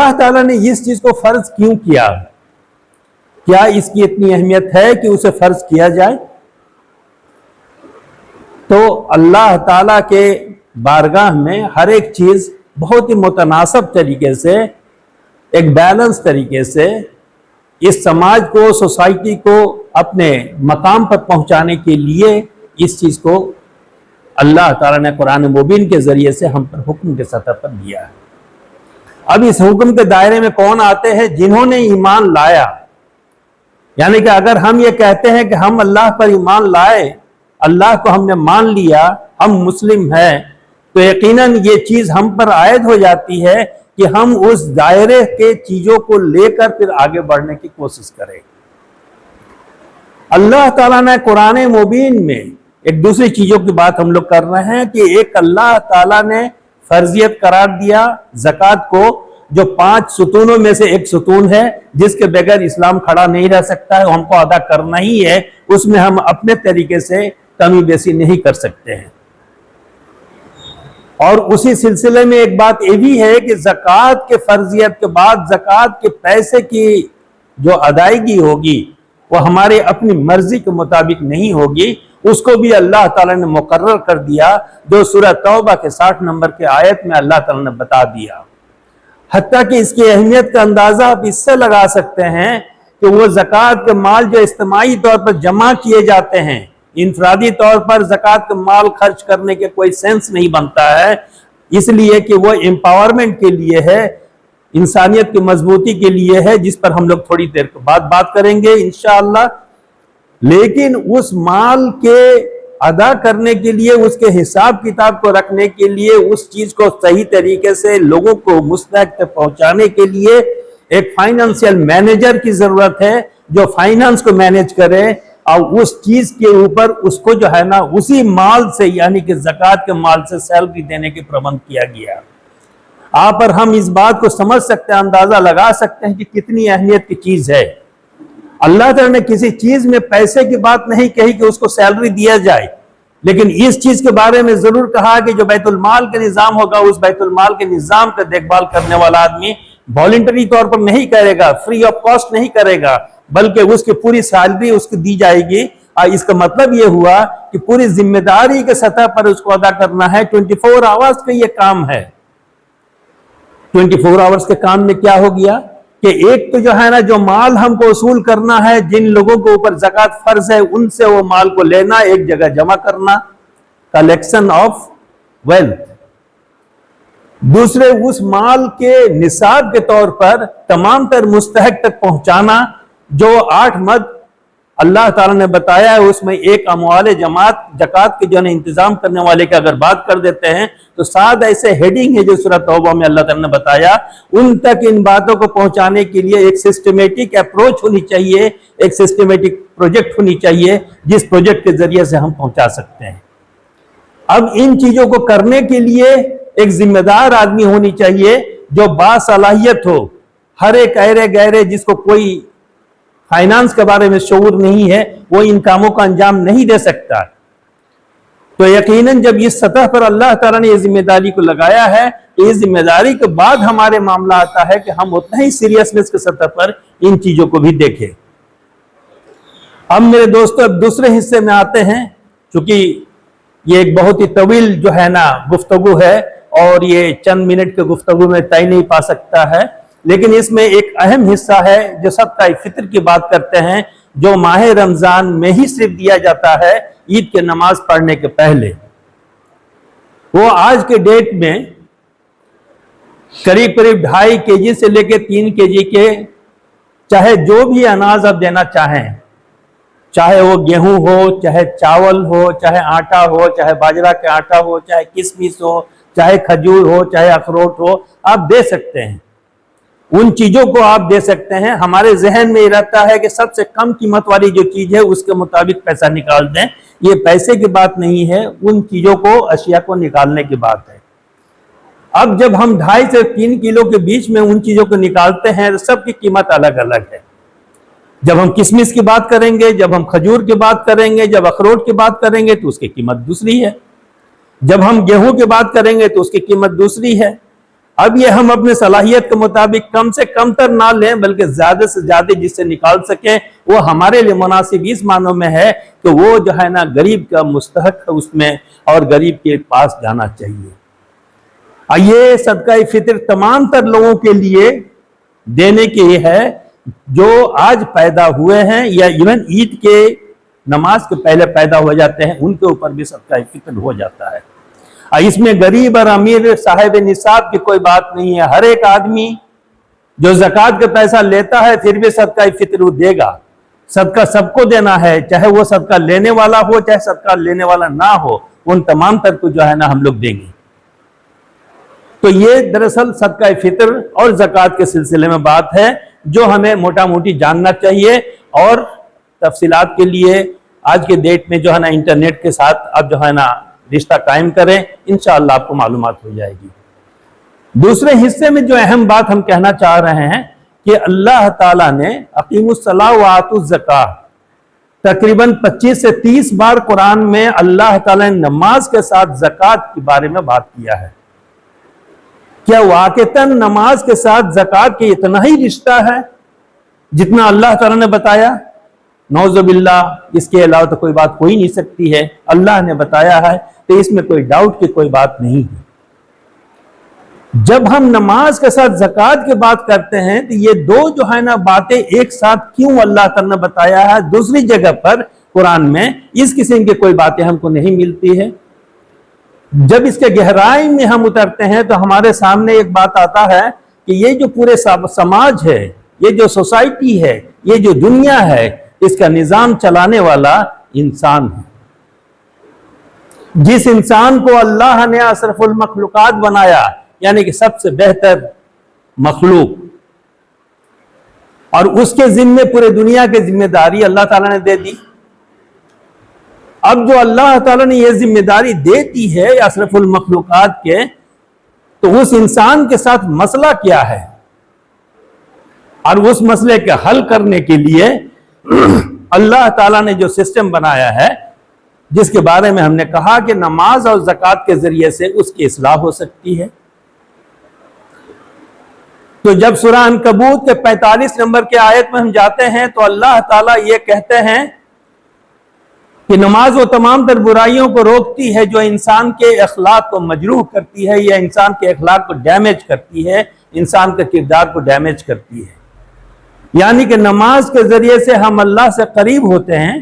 اللہ تعالیٰ نے اس چیز کو فرض کیوں کیا؟ کیا اس کی اتنی اہمیت ہے کہ اسے فرض کیا جائے؟ تو اللہ تعالیٰ کے بارگاہ میں ہر ایک چیز بہت ہی متناسب طریقے سے، ایک بیلنس طریقے سے اس سماج کو، سوسائٹی کو اپنے مقام پر پہنچانے کے لیے اس چیز کو اللہ تعالیٰ نے قرآن مبین کے ذریعے سے ہم پر حکم کے سطح پر دیا ہے۔ اب اس حکم کے دائرے میں کون آتے ہیں؟ جنہوں نے ایمان لایا۔ یعنی کہ اگر ہم یہ کہتے ہیں کہ ہم اللہ پر ایمان لائے، اللہ کو ہم نے مان لیا، ہم مسلم ہیں، تو یقیناً یہ چیز ہم پر عائد ہو جاتی ہے کہ ہم اس دائرے کے چیزوں کو لے کر پھر آگے بڑھنے کی کوشش کریں۔ اللہ تعالیٰ نے قرآن مبین میں ایک دوسری چیزوں کی بات ہم لوگ کر رہے ہیں کہ ایک اللہ تعالیٰ نے فرضیت قرار دیا زکوٰۃ کو، جو 5 ستونوں میں سے ایک ستون ہے، جس کے بغیر اسلام کھڑا نہیں رہ سکتا ہے، ہم کو ادا کرنا ہی ہے، اس میں ہم اپنے طریقے سے کمی بیشی نہیں کر سکتے ہیں۔ اور اسی سلسلے میں ایک بات یہ بھی ہے کہ زکوٰۃ کے فرضیت کے بعد زکوٰۃ کے پیسے کی جو ادائیگی ہوگی وہ ہمارے اپنی مرضی کے مطابق نہیں ہوگی، اس کو بھی اللہ تعالیٰ نے مقرر کر دیا، جو سورہ توبہ کے 60 نمبر کے آیت میں اللہ تعالیٰ نے بتا دیا۔ حتیٰ کہ اس کی اہمیت کا اندازہ آپ اس سے لگا سکتے ہیں کہ وہ زکوٰۃ کے مال جو اجتماعی طور پر جمع کیے جاتے ہیں، انفرادی طور پر زکوٰۃ کا مال خرچ کرنے کے کوئی سینس نہیں بنتا ہے، اس لیے کہ وہ امپاورمنٹ کے لیے ہے، انسانیت کی مضبوطی کے لیے ہے، جس پر ہم لوگ تھوڑی دیر کے بعد بات کریں گے انشاءاللہ۔ لیکن اس مال کے ادا کرنے کے لیے، اس کے حساب کتاب کو رکھنے کے لیے، اس چیز کو صحیح طریقے سے لوگوں کو مستحق تک پہنچانے کے لیے ایک فائنانشیل مینیجر کی ضرورت ہے، جو فائنانس کو مینیج کرے اور اس چیز کے اوپر اس کو جو ہے نا اسی مال سے، یعنی کہ زکوٰۃ کے مال سے سیلری دینے کے پربند کیا گیا۔ آپ پر ہم اس بات کو سمجھ سکتے ہیں، اندازہ لگا سکتے ہیں کہ کتنی اہمیت کی چیز ہے۔ اللہ تعالیٰ نے کسی چیز میں پیسے کی بات نہیں کہی کہ اس کو سیلری دیا جائے، لیکن اس چیز کے بارے میں ضرور کہا کہ جو بیت المال کا نظام ہوگا، اس بیت المال کے نظام کا دیکھ بھال کرنے والا آدمی والنٹری طور پر نہیں کرے گا، فری آف کاسٹ نہیں کرے گا، بلکہ اس کی پوری سیلری اس کو دی جائے گی۔ اس کا مطلب یہ ہوا کہ پوری ذمہ داری کے سطح پر اس کو ادا کرنا ہے۔ 24 آورز کا یہ کام ہے۔ 24 آورز کے کام میں کیا ہو گیا کہ ایک تو جو ہے نا، جو مال ہم کو وصول کرنا ہے، جن لوگوں کے اوپر زکوٰۃ فرض ہے، ان سے وہ مال کو لینا، ایک جگہ جمع کرنا، کلیکشن آف ویلتھ۔ دوسرے، اس مال کے نصاب کے طور پر تمام تر مستحق تک پہنچانا، جو 8 مد اللہ تعالیٰ نے بتایا ہے، اس میں ایک اموال جماعت زکوٰۃ کے جو انتظام کرنے والے کی اگر بات کر دیتے ہیں تو 7 ایسے ہیڈنگ ہے جو سورہ توبہ میں اللہ تعالیٰ نے بتایا، ان تک ان باتوں کو پہنچانے کے لیے ایک سسٹمیٹک اپروچ ہونی چاہیے، ایک سسٹمیٹک پروجیکٹ ہونی چاہیے، جس پروجیکٹ کے ذریعے سے ہم پہنچا سکتے ہیں۔ اب ان چیزوں کو کرنے کے لیے ایک ذمہ دار آدمی ہونی چاہیے جو باصلاحیت ہو۔ ہر ایک ایرے گہرے جس کو کوئی فائنانس کے بارے میں شعور نہیں ہے، وہ ان کاموں کا انجام نہیں دے سکتا۔ تو یقیناً جب اس سطح پر اللہ تعالیٰ نے یہ ذمہ داری کو لگایا ہے، تو اس ذمہ داری کے بعد ہمارے معاملہ آتا ہے کہ ہم اتنا ہی سیریسنس کے سطح پر ان چیزوں کو بھی دیکھیں۔ اب میرے دوستو، اب دوسرے حصے میں آتے ہیں، چونکہ یہ ایک بہت ہی طویل جو ہے نا گفتگو ہے، اور یہ چند منٹ کے گفتگو میں طے نہیں پا سکتا ہے، لیکن اس میں ایک اہم حصہ ہے جو صدقہ فطر کی بات کرتے ہیں، جو ماہ رمضان میں ہی صرف دیا جاتا ہے، عید کے نماز پڑھنے کے پہلے۔ وہ آج کے ڈیٹ میں قریب 2.5 kg سے لے کے 3 kg کے، چاہے جو بھی اناج آپ دینا چاہیں، چاہے وہ گیہوں ہو، چاہے چاول ہو، چاہے آٹا ہو، چاہے باجرہ کا آٹا ہو، چاہے کشمش ہو، چاہے کھجور ہو، چاہے اخروٹ ہو، آپ دے سکتے ہیں۔ ان چیزوں کو آپ دے سکتے ہیں۔ ہمارے ذہن میں یہ رہتا ہے کہ سب سے کم قیمت والی جو چیز ہے اس کے مطابق پیسہ نکال دیں، یہ پیسے کی بات نہیں ہے، ان چیزوں کو، اشیاء کو نکالنے کی بات ہے۔ اب جب ہم 2.5 سے 3 کلو کے بیچ میں ان چیزوں کو نکالتے ہیں تو سب کی قیمت الگ الگ ہے۔ جب ہم کشمش کی بات کریں گے، جب ہم کھجور کی بات کریں گے، جب اخروٹ کی بات کریں گے تو اس کی قیمت دوسری ہے۔ جب ہم گیہوں کی بات کریں گے تو اس کی قیمت دوسری ہے۔ اب یہ ہم اپنے صلاحیت کے مطابق کم سے کم تر نہ لیں، بلکہ زیادہ سے زیادہ جس سے نکال سکیں وہ ہمارے لیے مناسب اس معنوں میں ہے کہ وہ جو ہے نا غریب کا مستحق ہے اس میں، اور غریب کے پاس جانا چاہیے۔ یہ صدقہ فطر تمام تر لوگوں کے لیے دینے کے لیے ہے جو آج پیدا ہوئے ہیں یا ایون عید کے نماز کے پہلے پیدا ہو جاتے ہیں، ان کے اوپر بھی صدقہ فطر ہو جاتا ہے۔ اس میں غریب اور امیر صاحب نصاب کی کوئی بات نہیں ہے، ہر ایک آدمی جو زکوٰۃ کا پیسہ لیتا ہے پھر بھی صدقہ فطر وہ دے گا۔ صدقہ سب کو دینا ہے، چاہے وہ صدقہ لینے والا ہو چاہے صدقہ لینے والا نہ ہو، ان تمام تر کو جو ہے نا ہم لوگ دیں گے۔ تو یہ دراصل صدقہ فطر اور زکوٰۃ کے سلسلے میں بات ہے جو ہمیں موٹا موٹی جاننا چاہیے، اور تفصیلات کے لیے آج کے ڈیٹ میں جو ہے نا انٹرنیٹ کے ساتھ اب جو ہے نا رشتہ قائم کریں، انشاءاللہ آپ کو معلومات ہو جائے گی۔ دوسرے حصے میں جو اہم بات ہم کہنا چاہ رہے ہیں کہ اللہ تعالیٰ نے اقیموا الصلاۃ وآتوا الزکاۃ تقریباً 25 سے 30 بار قرآن میں اللہ تعالیٰ نے نماز کے ساتھ زکوٰۃ کے بارے میں بات کیا ہے۔ کیا واقعتاً نماز کے ساتھ زکوٰۃ کے اتنا ہی رشتہ ہے جتنا اللہ تعالیٰ نے بتایا؟ نعوذ باللہ، اس کے علاوہ تو کوئی بات ہو ہی نہیں سکتی ہے۔ اللہ نے بتایا ہے تو اس میں کوئی ڈاؤٹ کی کوئی بات نہیں ہے۔ جب ہم نماز کے ساتھ زکوٰۃ کی بات کرتے ہیں تو یہ دو جو ہے نا باتیں ایک ساتھ کیوں اللہ تعالیٰ نے بتایا ہے؟ دوسری جگہ پر قرآن میں اس قسم کی کوئی باتیں ہم کو نہیں ملتی ہے۔ جب اس کے گہرائی میں ہم اترتے ہیں تو ہمارے سامنے ایک بات آتا ہے کہ یہ جو پورے سماج ہے، یہ جو سوسائٹی ہے، یہ جو دنیا ہے، اس کا نظام چلانے والا انسان ہے۔ جس انسان کو اللہ نے اشرف المخلوقات بنایا، یعنی کہ سب سے بہتر مخلوق، اور اس کے ذمے پورے دنیا کی ذمہ داری اللہ تعالیٰ نے دے دی۔ اب جو اللہ تعالیٰ نے یہ ذمہ داری دے دی ہے اشرف المخلوقات کے، تو اس انسان کے ساتھ مسئلہ کیا ہے، اور اس مسئلے کے حل کرنے کے لیے اللہ تعالیٰ نے جو سسٹم بنایا ہے، جس کے بارے میں ہم نے کہا کہ نماز اور زکوٰۃ کے ذریعے سے اس کی اصلاح ہو سکتی ہے۔ تو جب سورہ عنکبوت کے 45 نمبر کے آیت میں ہم جاتے ہیں تو اللہ تعالیٰ یہ کہتے ہیں کہ نماز وہ تمام تر برائیوں کو روکتی ہے جو انسان کے اخلاق کو مجروح کرتی ہے یا انسان کے اخلاق کو ڈیمیج کرتی ہے، انسان کے کردار کو ڈیمیج کرتی ہے۔ یعنی کہ نماز کے ذریعے سے ہم اللہ سے قریب ہوتے ہیں،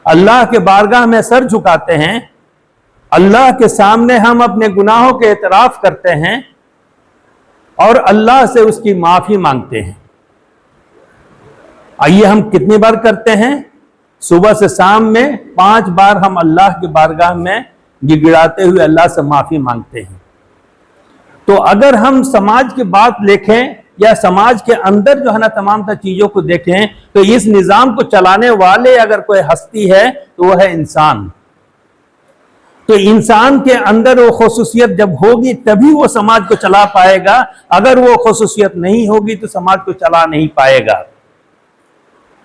اللہ کے بارگاہ میں سر جھکاتے ہیں، اللہ کے سامنے ہم اپنے گناہوں کے اعتراف کرتے ہیں اور اللہ سے اس کی معافی مانگتے ہیں۔ آئیے ہم کتنی بار کرتے ہیں؟ صبح سے شام میں 5 بار ہم اللہ کے بارگاہ میں گڑگڑاتے ہوئے اللہ سے معافی مانگتے ہیں۔ تو اگر ہم سماج کی بات دیکھیں یا سماج کے اندر جو ہے نا تمام تر چیزوں کو دیکھیں تو اس نظام کو چلانے والے اگر کوئی ہستی ہے تو وہ ہے انسان۔ تو انسان کے اندر وہ خصوصیت جب ہوگی تبھی وہ سماج کو چلا پائے گا، اگر وہ خصوصیت نہیں ہوگی تو سماج کو چلا نہیں پائے گا۔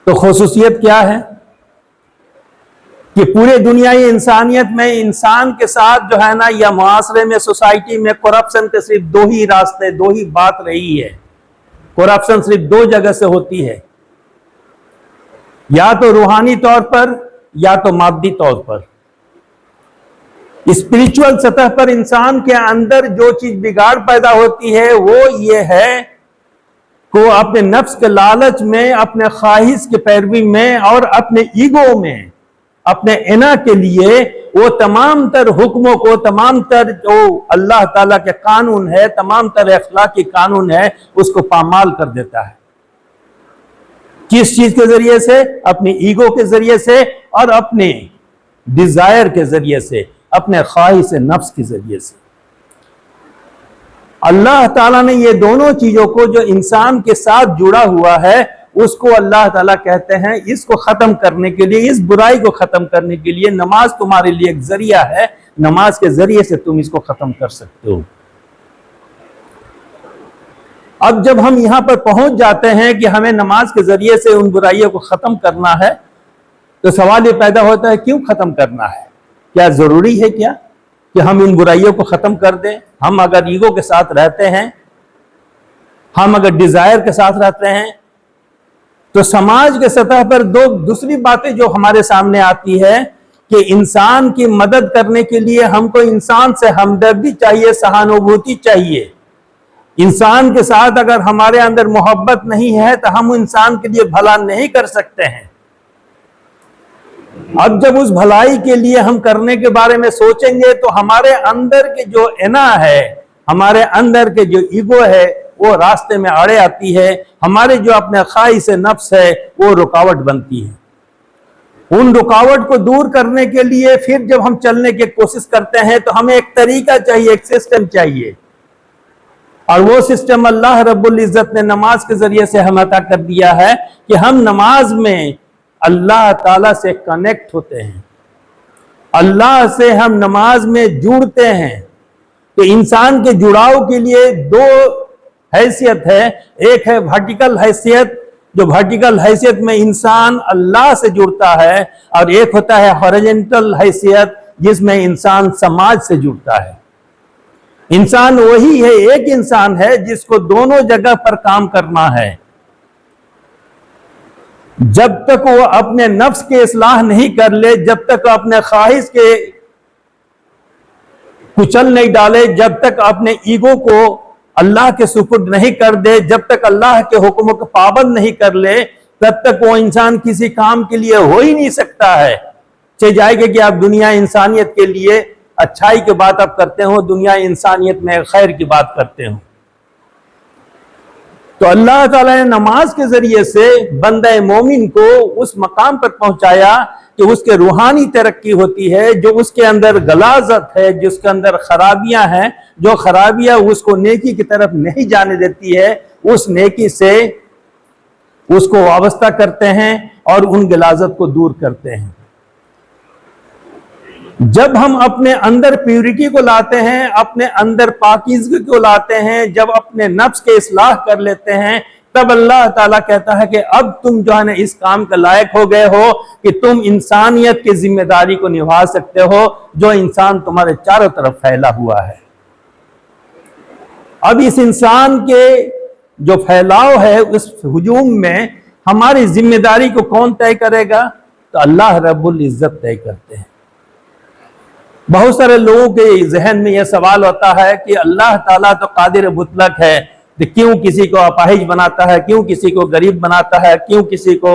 تو خصوصیت کیا ہے کہ پورے دنیائی انسانیت میں انسان کے ساتھ جو ہے نا یا معاشرے میں سوسائٹی میں کرپشن کے صرف 2 ہی راستے، 2 ہی بات رہی ہے۔ کرپشن صرف 2 جگہ سے ہوتی ہے، یا تو روحانی طور پر یا تو مادی طور پر۔ اسپریچول سطح پر انسان کے اندر جو چیز بگاڑ پیدا ہوتی ہے وہ یہ ہے کہ وہ اپنے نفس کے لالچ میں، اپنے خواہش کے پیروی میں اور اپنے ایگو میں، اپنے انا کے لیے وہ تمام تر حکموں کو، تمام تر جو اللہ تعالیٰ کے قانون ہے، تمام تر اخلاقی قانون ہے، اس کو پامال کر دیتا ہے۔ کس چیز کے ذریعے سے؟ اپنی ایگو کے ذریعے سے اور اپنے ڈیزائر کے ذریعے سے، اپنے خواہش نفس کے ذریعے سے۔ اللہ تعالیٰ نے یہ دونوں چیزوں کو جو انسان کے ساتھ جڑا ہوا ہے، اس کو اللہ تعالیٰ کہتے ہیں اس کو ختم کرنے کے لیے، اس برائی کو ختم کرنے کے لیے نماز تمہارے لیے ایک ذریعہ ہے، نماز کے ذریعے سے تم اس کو ختم کر سکتے ہو۔ اب جب ہم یہاں پر پہنچ جاتے ہیں کہ ہمیں نماز کے ذریعے سے ان برائیوں کو ختم کرنا ہے، تو سوال یہ پیدا ہوتا ہے کیوں ختم کرنا ہے؟ کیا ضروری ہے کیا کہ ہم ان برائیوں کو ختم کر دیں. ہم اگر ایگو کے ساتھ رہتے ہیں، ہم اگر ڈیزائر کے ساتھ رہتے ہیں، تو سماج کے سطح پر دوسری باتیں جو ہمارے سامنے آتی ہے کہ انسان کی مدد کرنے کے لیے ہم کو انسان سے ہمدردی چاہیے، سہانوبھوتی چاہیے. انسان کے ساتھ اگر ہمارے اندر محبت نہیں ہے تو ہم انسان کے لیے بھلا نہیں کر سکتے ہیں. اب جب اس بھلائی کے لیے ہم کرنے کے بارے میں سوچیں گے تو ہمارے اندر کے جو انا ہے، ہمارے اندر کے جو ایگو ہے، وہ راستے میں اڑے آتی ہے. ہمارے جو اپنے خواہش نفس ہے وہ رکاوٹ بنتی ہے. ان رکاوٹ کو دور کرنے کے لیے پھر جب ہم چلنے کی کوشش کرتے ہیں تو ہمیں ایک طریقہ چاہیے، ایک سسٹم چاہیے. اور وہ سسٹم اللہ رب العزت نے نماز کے ذریعے سے ہم عطا کر دیا ہے کہ ہم نماز میں اللہ تعالیٰ سے کنیکٹ ہوتے ہیں، اللہ سے ہم نماز میں جڑتے ہیں. تو انسان کے جڑاؤ کے لیے دو حیثیت ہے. ایک ہے ورٹیکل حیثیت، جو ورٹیکل حیثیت میں انسان اللہ سے جڑتا ہے، اور ایک ہوتا ہے ہارزونٹل حیثیت جس میں انسان سماج سے جڑتا ہے. انسان وہی ہے، ایک انسان ہے جس کو دونوں جگہ پر کام کرنا ہے. جب تک وہ اپنے نفس کے اصلاح نہیں کر لے، جب تک اپنے خواہش کے کچل نہیں ڈالے، جب تک اپنے ایگو کو اللہ کے سپرد نہیں کر دے، جب تک اللہ کے حکموں کو پابند نہیں کر لے، تب تک وہ انسان کسی کام کے لیے ہو ہی نہیں سکتا ہے. چاہے جائے گا کہ آپ دنیا انسانیت کے لیے اچھائی کی بات آپ کرتے ہو، دنیا انسانیت میں خیر کی بات کرتے ہو. تو اللہ تعالیٰ نے نماز کے ذریعے سے بندہ مومن کو اس مقام پر پہنچایا کہ اس کے روحانی ترقی ہوتی ہے. جو اس کے اندر غلاظت ہے، جس کے اندر خرابیاں ہیں، جو خرابیاں اس کو نیکی کی طرف نہیں جانے دیتی ہے، اس نیکی سے اس کو وابستہ کرتے ہیں اور ان غلاظت کو دور کرتے ہیں. جب ہم اپنے اندر پیورٹی کو لاتے ہیں، اپنے اندر پاکیزگی کو لاتے ہیں، جب اپنے نفس کے اصلاح کر لیتے ہیں، تب اللہ تعالیٰ کہتا ہے کہ اب تم جو ہے نا اس کام کے لائق ہو گئے ہو کہ تم انسانیت کی ذمہ داری کو نبھا سکتے ہو جو انسان تمہارے چاروں طرف پھیلا ہوا ہے. اب اس انسان کے جو پھیلاؤ ہے، اس ہجوم میں ہماری ذمہ داری کو کون طے کرے گا؟ تو اللہ رب العزت طے کرتے ہیں. بہت سارے لوگوں کے ذہن میں یہ سوال ہوتا ہے کہ اللہ تعالیٰ تو قادر مطلق ہے، کیوں کسی کو اپاہج بناتا ہے، کیوں کسی کو غریب بناتا ہے، کیوں کسی کو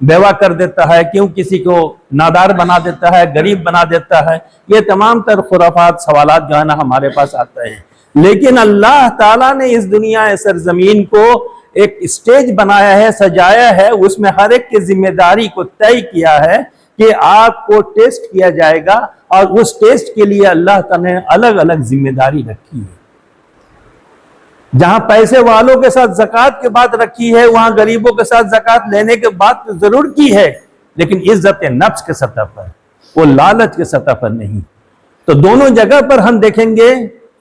بیوہ کر دیتا ہے، کیوں کسی کو نادار بنا دیتا ہے، غریب بنا دیتا ہے. یہ تمام تر خرافات سوالات جو ہے نا ہمارے پاس آتے ہیں. لیکن اللہ تعالیٰ نے اس دنیا سرزمین کو ایک اسٹیج بنایا ہے، سجایا ہے، اس میں ہر ایک کی ذمہ داری کو طے کیا ہے کہ آپ کو ٹیسٹ کیا جائے گا، اور اس ٹیسٹ کے لیے اللہ تعالیٰ نے الگ الگ ذمہ داری رکھی ہے. جہاں پیسے والوں کے ساتھ زکوٰۃ کی بات رکھی ہے، وہاں غریبوں کے ساتھ زکوٰۃ لینے کے بات ضرور کی ہے، لیکن عزت نفس کے سطح پر، وہ لالچ کے سطح پر نہیں. تو دونوں جگہ پر ہم دیکھیں گے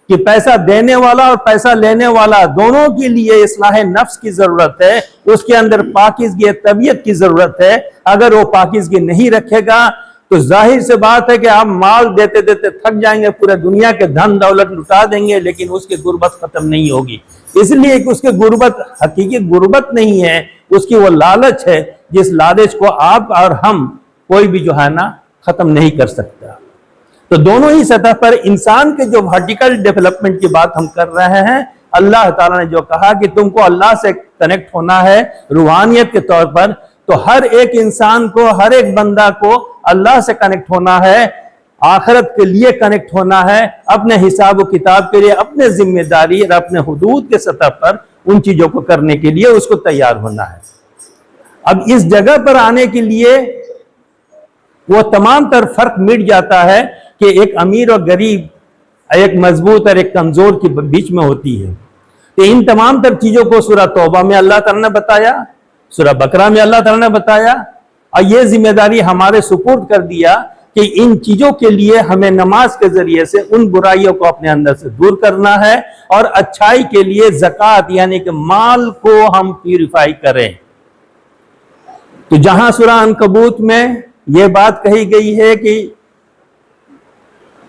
کہ پیسہ دینے والا اور پیسہ لینے والا دونوں کے لیے اصلاح نفس کی ضرورت ہے، اس کے اندر پاکیزگی طبیعت کی ضرورت ہے. اگر وہ پاکیزگی نہیں رکھے گا تو ظاہر سے بات ہے کہ آپ مال دیتے دیتے تھک جائیں گے، پورے دنیا کے دھن دولت لٹا دیں گے، لیکن اس کی غربت ختم نہیں ہوگی. اس لیے کہ اس کی غربت حقیقی غربت نہیں ہے، اس کی وہ لالچ ہے جس لالچ کو آپ اور ہم کوئی بھی جو ہے نا ختم نہیں کر سکتا. تو دونوں ہی سطح پر انسان کے جو ورٹیکل ڈیولپمنٹ کی بات ہم کر رہے ہیں، اللہ تعالیٰ نے جو کہا کہ تم کو اللہ سے کنیکٹ ہونا ہے روحانیت کے طور پر، تو ہر ایک انسان کو، ہر ایک بندہ کو اللہ سے کنیکٹ ہونا ہے، آخرت کے لیے کنیکٹ ہونا ہے، اپنے حساب و کتاب کے لیے، اپنے ذمہ داری اور اپنے حدود کے سطح پر ان چیزوں کو کرنے کے لیے اس کو تیار ہونا ہے. اب اس جگہ پر آنے کے لیے وہ تمام تر فرق مٹ جاتا ہے کہ ایک امیر اور غریب، ایک مضبوط اور ایک کمزور کے بیچ میں ہوتی ہے. تو ان تمام تر چیزوں کو سورہ توبہ میں اللہ تعالیٰ نے بتایا، سورہ بقرہ میں اللہ تعالیٰ نے بتایا، اور یہ ذمہ داری ہمارے سپرد کر دیا کہ ان چیزوں کے لیے ہمیں نماز کے ذریعے سے ان برائیوں کو اپنے اندر سے دور کرنا ہے، اور اچھائی کے لیے زکوٰۃ یعنی کہ مال کو ہم پیوریفائی کریں. تو جہاں سورہ عنکبوت میں یہ بات کہی گئی ہے کہ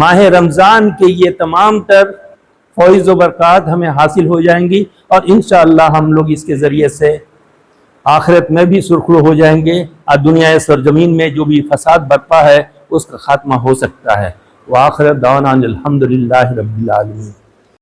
ماہ رمضان کے یہ تمام تر فوائد و برکات ہمیں حاصل ہو جائیں گی، اور انشاءاللہ ہم لوگ اس کے ذریعے سے آخرت میں بھی سرخرو ہو جائیں گے، اور دنیا سرزمین میں جو بھی فساد برپا ہے اس کا خاتمہ ہو سکتا ہے۔ وآخر دعوانا الحمدللہ رب العالمین۔